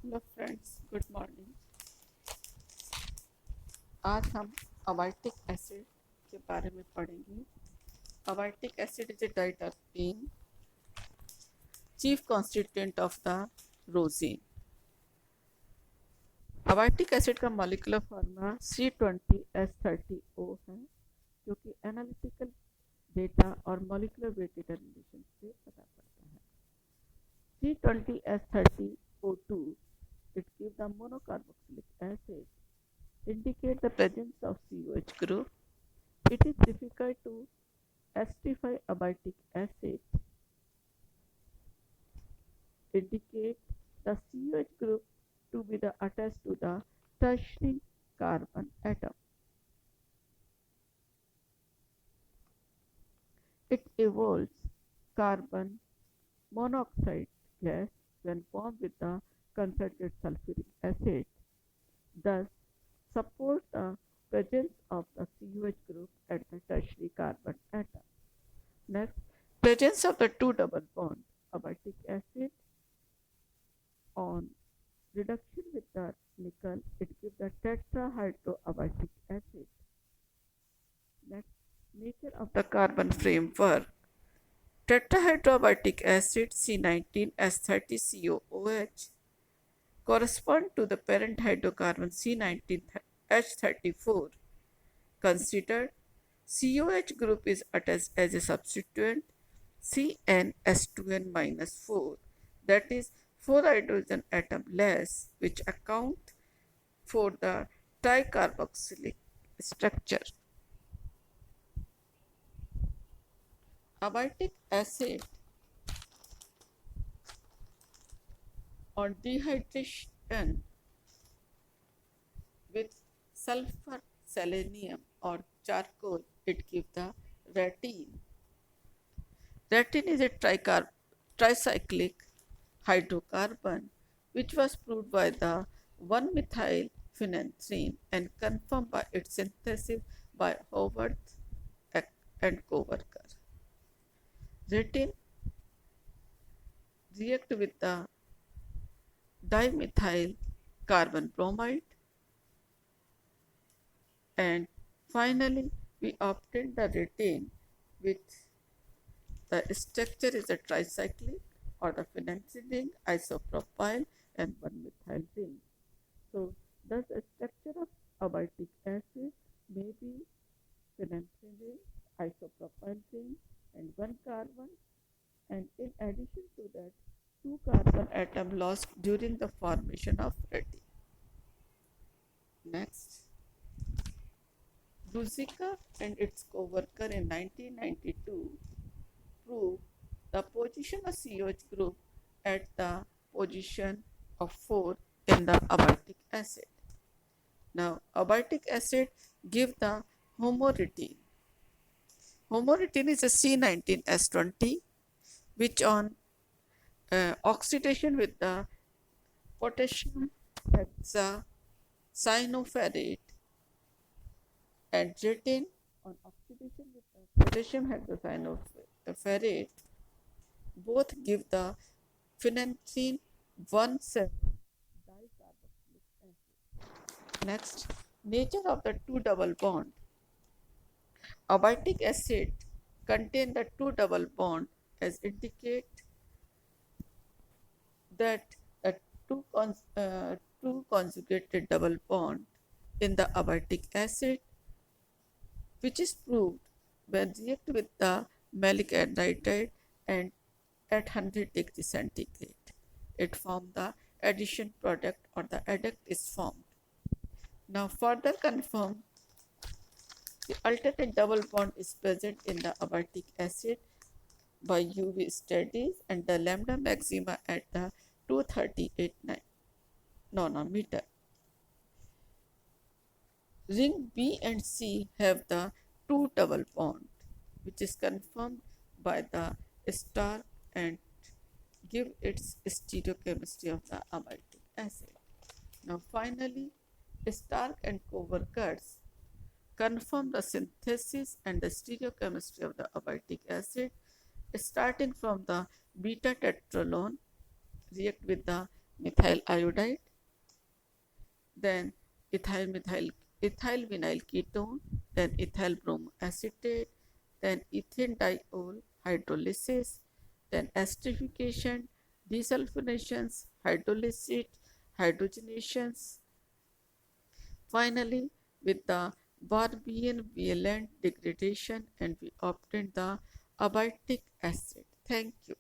Hello friends, good morning. आज हम अबाइटिक acid के बारे में पढ़ेंगे। Abietic acid is a diterpene, chief constituent of the rosin. Abietic acid का मॉलिक्यूलर फार्मूला C20H30O है, जो कि एनालिटिकल डेटा और मॉलिक्यूलर वेट डिटर्मिनेशन से पता पड़ता है। C20H30O2 it gives the monocarboxylic acid, indicate the presence of COH group. It is difficult to acidify abatic acid, indicate the COH group to be attached to the tertiary carbon atom. It evolves carbon monoxide gas when formed with the concentrated sulfuric acid, thus support the presence of the COH group at the tertiary carbon atom. Next, presence of the two double bond abatic acid on reduction with the nickel, it gives the tetrahydroabatic acid. Next, nature of the carbon framework. Tetrahydroabatic acid C19H30COOH correspond to the parent hydrocarbon C19H34. Considered COH group is attached as a substituent CnH2n-4, that is 4 hydrogen atom less, which account for the tricarboxylic structure. Abatic acid on dehydration with sulfur, selenium or charcoal, it gives the ratine. Ratine is a tricyclic hydrocarbon which was proved by the 1-methyl phenanthrene and confirmed by its synthesis by Howard and co-worker. Ratine react with the dimethyl carbon bromide, and finally we obtain the ratine with the structure is a tricyclic or the phenanthrene ring, isopropyl and 1-methyl ring. So thus the structure of abatic acid may be phenanthrene ring, isopropyl ring and 1 carbon, and in addition to that 2 carbon atom lost during the formation of ratine. Next, Ruzicka and its co-worker in 1992 proved the position of COH group at the position of 4 in the abatic acid. Now, abatic acid give the homoretine. Homoretine is a C19S20 which on oxidation with the potassium hexacyanoferrate and ratine on oxidation with the potassium hexacyanoferrate both give the phenanthrene 1,7 dicarboxylic acid. Next, nature of the two double bond. Abatic acid contain the two double bond as indicate that a two conjugated double bond in the abatic acid, which is proved when react with the malic anhydride and at 100 degrees centigrade. It forms the addition product or the adduct is formed. Now further confirm the alternate double bond is present in the abatic acid by UV studies and the lambda maxima at the 238 nanometer. Ring B and C have the two double bond, which is confirmed by the Stark and give its stereochemistry of the abatic acid. Now finally, Stark and co-workers confirm the synthesis and the stereochemistry of the abatic acid starting from the beta tetralone react with the methyl iodide, then ethyl vinyl ketone, then ethyl bromoacetate, then ethanediol hydrolysis, then esterification, desulfonations, hydrolysis, hydrogenations. Finally, with the Barbian Wieland degradation, and we obtained the abitic acid. Thank you.